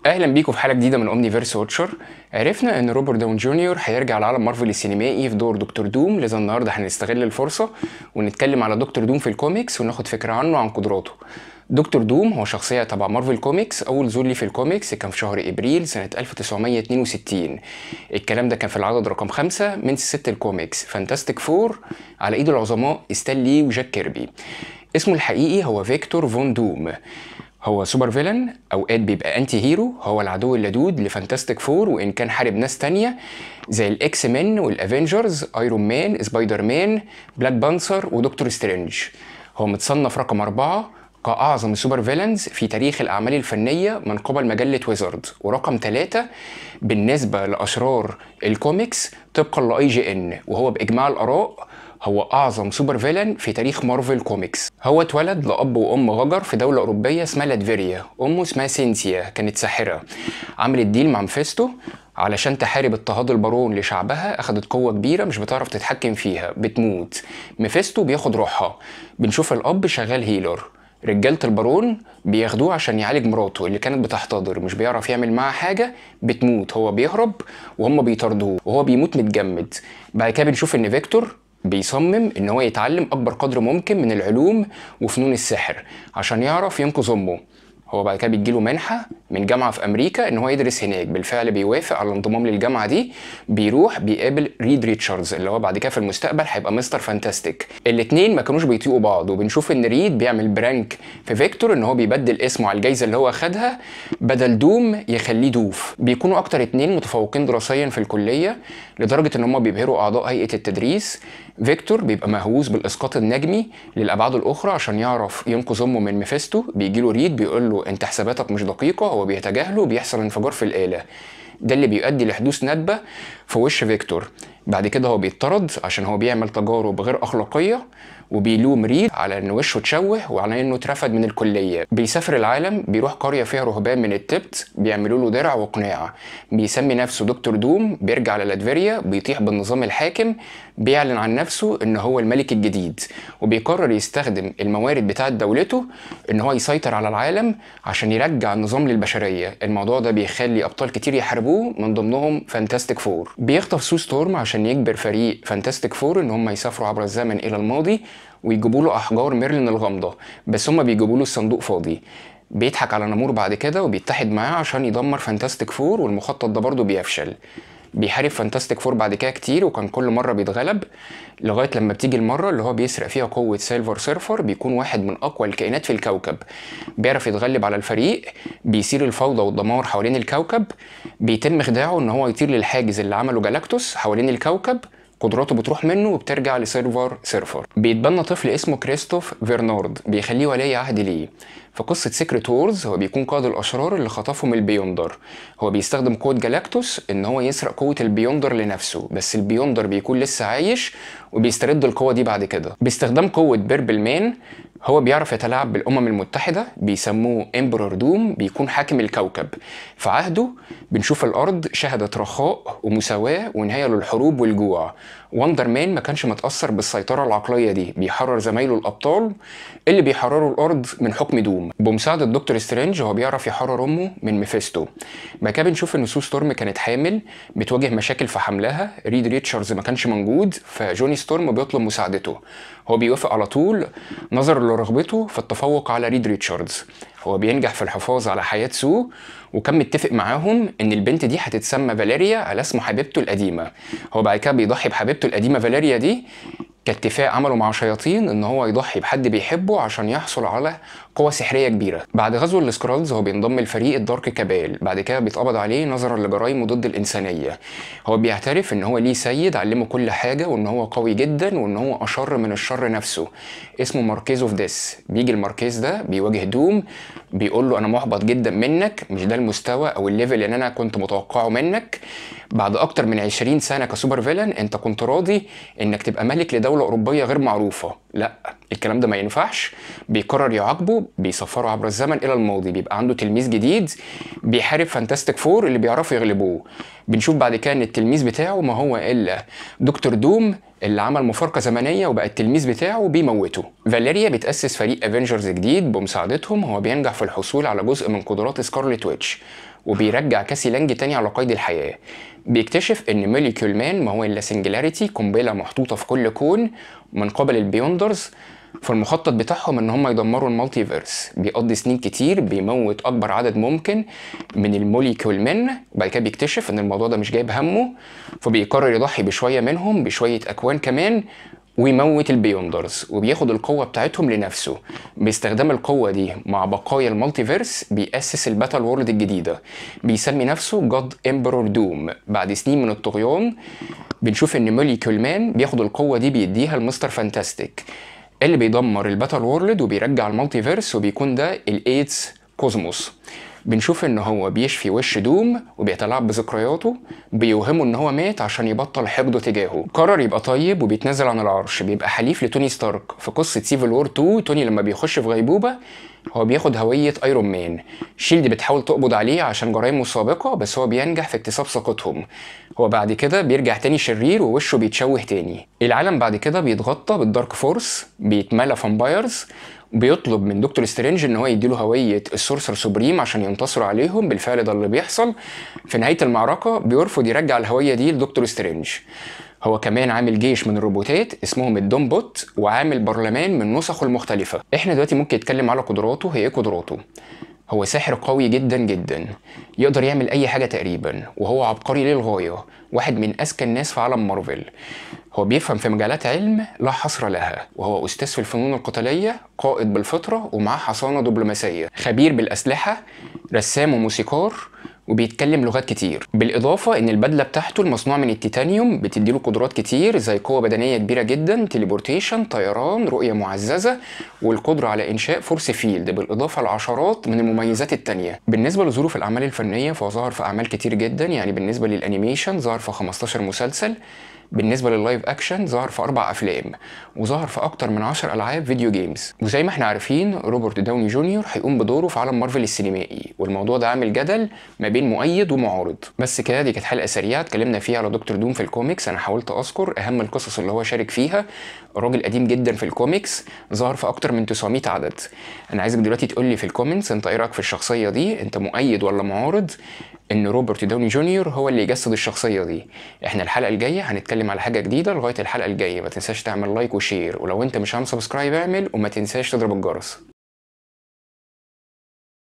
اهلا بيكم في حلقه جديده من اومنيفيرس واتشر. عرفنا ان روبرت داون جونيور هيرجع لعالم مارفل السينمائي في دور دكتور دوم، لذا النهارده هنستغل الفرصه ونتكلم على دكتور دوم في الكوميكس وناخد فكره عنه وعن قدراته. دكتور دوم هو شخصيه تبع مارفل كوميكس. اول ظهور ليه في الكوميكس كان في شهر ابريل سنه 1962. الكلام ده كان في العدد رقم 5 من ست الكوميكس فانتاستيك فور على ايد العظماء ستان لي وجاك كيربي. اسمه الحقيقي هو فيكتور فون دوم. هو سوبر فيلن، اوقات بيبقى انتي هيرو، هو العدو اللدود لفانتاستيك فور، وان كان حارب ناس تانية زي الاكس مان والافينجرز، ايرون مان، سبايدر مان، بلاك بانثر ودكتور سترينج. هو متصنف رقم 4 كأعظم سوبر فيلنز في تاريخ الأعمال الفنية من قبل مجلة ويزارد، ورقم 3 بالنسبة لأشرار الكوميكس طبقا لأي جي إن، وهو بإجماع الآراء هو أعظم سوبر فيلن في تاريخ مارفل كوميكس. هو اتولد لأب وأم غجر في دولة أوروبية اسمها لاتفيريا. أمه اسمها سينثيا، كانت ساحرة، عملت ديل مع مفيستو علشان تحارب اضطهاد البارون لشعبها. أخدت قوة كبيرة مش بتعرف تتحكم فيها، بتموت. مفيستو بياخد روحها. بنشوف الأب شغال هيلر. رجالة البارون بياخدوه عشان يعالج مراته اللي كانت بتحتضر، مش بيعرف يعمل معاها حاجة، بتموت. هو بيهرب وهم بيطاردوه وهو بيموت متجمد. بعد كده بنشوف ان فيكتور بيصمم ان هو يتعلم اكبر قدر ممكن من العلوم وفنون السحر عشان يعرف ينقذ امه. هو بعد كده بيجيله منحة من جامعة في أمريكا إن هو يدرس هناك. بالفعل بيوافق على الانضمام للجامعة دي. بيروح بيقابل ريد ريتشاردز اللي هو بعد كده في المستقبل هيبقى مستر فانتاستيك. الاتنين ما كانوش بيطيقوا بعض، وبنشوف إن ريد بيعمل برانك في فيكتور إن هو بيبدل اسمه على الجايزة اللي هو خدها، بدل دوم يخليه دوف. بيكونوا أكتر اتنين متفوقين دراسيا في الكلية لدرجة إن هم بيبهروا أعضاء هيئة التدريس. فيكتور بيبقى مهووس بالإسقاط النجمي للأبعاد الأخرى عشان يعرف ينقذ أمه من ميفيستو. بيجيله ريد بيقول له أنت حساباتك مش دقيقة، هو بيتجاهله، بيحصل انفجار في الآلة. ده اللي بيؤدي لحدوث ندبة في وش فيكتور. بعد كده هو بيطرد عشان هو بيعمل تجارب غير أخلاقية، وبيلوم ريد على ان وشه اتشوه وعلى انه اترفد من الكليه. بيسافر العالم، بيروح قريه فيها رهبان من التبت بيعملوا له درع وقناع. بيسمي نفسه دكتور دوم. بيرجع على لاتفيريا، بيطيح بالنظام الحاكم، بيعلن عن نفسه ان هو الملك الجديد، وبيقرر يستخدم الموارد بتاعه دولته ان هو يسيطر على العالم عشان يرجع النظام للبشريه. الموضوع ده بيخلي ابطال كتير يحاربوه، من ضمنهم فانتاستيك فور. بيخطف سو ستورم عشان يجبر فريق فانتاستيك فور ان هم يسافروا عبر الزمن الى الماضي ويجيبوا له احجار ميرلين الغامضه، بس هم بيجيبوا له الصندوق فاضي. بيضحك على نامور بعد كده وبيتحد معاه عشان يدمر فانتاستيك فور، والمخطط ده برضه بيفشل. بيحارب فانتاستيك فور بعد كده كتير، وكان كل مره بيتغلب لغايه لما بتيجي المره اللي هو بيسرق فيها قوه سيلفر سيرفر. بيكون واحد من اقوى الكائنات في الكوكب، بيعرف يتغلب على الفريق، بيثير الفوضى والدمار حوالين الكوكب. بيتم خداعه ان هو يطير للحاجز اللي عمله جالاكتوس حوالين الكوكب، قدراته بتروح منه وبترجع لسيلفر سيرفر. بيتبنى طفل اسمه كريستوف فيرنارد، بيخليه ولي عهد ليه. في قصة سيكريت وورز هو بيكون قائد الأشرار اللي خطفهم البيوندر. هو بيستخدم قوة جالاكتوس إن هو يسرق قوة البيوندر لنفسه، بس البيوندر بيكون لسه عايش وبيسترد القوة دي بعد كده باستخدام قوة بيربل مان. هو بيعرف يتلاعب بالأمم المتحدة، بيسموه امبرور دوم، بيكون حاكم الكوكب. في عهده بنشوف الأرض شهدت رخاء ومساواة ونهاية للحروب والجوع. وندر مان ما كانش متأثر بالسيطرة العقلية دي، بيحرر زمايله الأبطال اللي بيحرروا الأرض من حكم دوم. بمساعدة دكتور سترينج هو بيعرف يحرر أمه من ميفيستو. بعد كده بنشوف إن سو ستورم كانت حامل، بتواجه مشاكل في حملها. ريد ريتشاردز ما كانش موجود، فجوني ستورم بيطلب مساعدته. هو بيوافق على طول نظرا لرغبته في التفوق على ريد ريتشاردز. هو بينجح في الحفاظ على حياة سو، وكان متفق معاهم ان البنت دي هتتسمى فاليريا على اسم حبيبته القديمه. هو بعد كده بيضحي بحبيبته القديمه فاليريا دي كاتفاق عمله مع شياطين ان هو يضحي بحد بيحبه عشان يحصل على قوة سحرية كبيرة. بعد غزو السكرالز هو بينضم لفريق الدارك كابال. بعد كده بيتقبض عليه نظرا لجرائمه ضد الإنسانية. هو بيعترف ان هو ليه سيد علمه كل حاجة، وان هو قوي جدا، وان هو أشر من الشر نفسه، اسمه ماركيز اوف ديس. بيجي الماركيز ده بيواجه دوم، بيقول له انا محبط جدا منك، مش ده المستوى او الليفل اللي انا كنت متوقعه منك. بعد اكتر من 20 سنة كسوبر فيلن انت كنت راضي انك تبقى ملك لدولة اوروبية غير معروفة. لا، الكلام ده ما ينفعش. بيقرر يعاقبه، بيسفره عبر الزمن الى الماضي. بيبقى عنده تلميذ جديد بيحارب فانتاستيك فور اللي بيعرفوا يغلبوه. بنشوف بعد كده ان التلميذ بتاعه ما هو الا دكتور دوم اللي عمل مفارقة زمنية، وبقى التلميذ بتاعه بيموته. فاليريا بتأسس فريق افنجرز جديد بمساعدتهم. هو بينجح في الحصول على جزء من قدرات سكارلت ويتش، وبيرجع كاسي لانج تاني على قيد الحياة. بيكتشف ان موليكيول مان ما هو الا سنجلاريتي، قنبلة محطوطة في كل كون من قبل البيوندرز، فالمخطط بتاعهم ان هم يدمروا المالتيفيرس. بيقضي سنين كتير بيموت اكبر عدد ممكن من الموليكيول مان، وبعد كده بيكتشف ان الموضوع ده مش جايب همه، فبيقرر يضحي بشوية منهم بشوية اكوان كمان ويموت البيوندرز، وبياخد القوة بتاعتهم لنفسه. باستخدام القوة دي مع بقايا المالتيفيرس بيأسس الباتل وورلد الجديدة، بيسمي نفسه جاد امبرور دوم. بعد سنين من الطغيان بنشوف ان موليكيول مان بياخد القوة دي بيديها لمستر فانتاستيك اللي بيدمر الباتل وورلد وبيرجع المالتيفيرس، وبيكون ده الايدز كوزموس. بنشوف ان هو بيشفي وش دوم وبيتلاعب بذكرياته، بيوهمه ان هو مات عشان يبطل حقده تجاهه. قرر يبقى طيب وبيتنازل عن العرش، بيبقى حليف لتوني ستارك. في قصة سيفل وور 2 توني لما بيخش في غيبوبة هو بياخد هوية ايرون مان. شيلد بتحاول تقبض عليه عشان جرايمه السابقة، بس هو بينجح في اكتساب ثقتهم. هو بعد كده بيرجع تاني شرير ووشه بيتشوه تاني. العالم بعد كده بيتغطى بالدارك فورس، بيتملى فامبايرز، بيطلب من دكتور سترينج ان هو يديله هويه السورسر سوبريم عشان ينتصروا عليهم. بالفعل ده اللي بيحصل. في نهايه المعركه بيرفض يرجع الهويه دي لدكتور سترينج. هو كمان عامل جيش من الروبوتات اسمهم الدومبوت، وعامل برلمان من نسخه المختلفه. احنا دلوقتي ممكن نتكلم على قدراته. هي ايه قدراته؟ هو ساحر قوي جدا جدا، يقدر يعمل اي حاجه تقريبا، وهو عبقري للغايه، واحد من اذكى الناس في عالم مارفل. هو بيفهم في مجالات علم لا حصر لها، وهو أستاذ في الفنون القتالية، قائد بالفطرة ومعاه حصانة دبلوماسية، خبير بالأسلحة، رسام وموسيقار، وبيتكلم لغات كتير. بالإضافة إن البدلة بتاعته المصنوعة من التيتانيوم بتديله قدرات كتير زي قوة بدنية كبيرة جدا، تليبورتيشن، طيران، رؤية معززة، والقدرة على إنشاء فورس فيلد، بالإضافة لعشرات من المميزات التانية. بالنسبة لظروف الأعمال الفنية فهو ظهر في أعمال كتير جدا. يعني بالنسبة للأنيميشن ظهر في 15 مسلسل، بالنسبة لللايف اكشن ظهر في 4 افلام، وظهر في اكتر من 10 العاب فيديو جيمز. وزي ما احنا عارفين روبرت داوني جونيور هيقوم بدوره في عالم مارفل السينمائي، والموضوع ده عامل جدل ما بين مؤيد ومعارض. بس كده دي كانت حلقة سريعة اتكلمنا فيها على دكتور دوم في الكوميكس. انا حاولت اذكر اهم القصص اللي هو شارك فيها. الراجل قديم جدا في الكوميكس، ظهر في اكتر من 900 عدد. انا عايزك دلوقتي تقول لي في الكومنتس انت ايه رايك في الشخصية دي، انت مؤيد ولا معارض ان روبرت داوني جونيور هو اللي يجسد الشخصيه دي. احنا الحلقه الجايه هنتكلم على حاجه جديده. لغايه الحلقه الجايه ما تنساش تعمل لايك وشير، ولو انت مش عامل سبسكرايب اعمل، وما تنساش تضرب الجرس.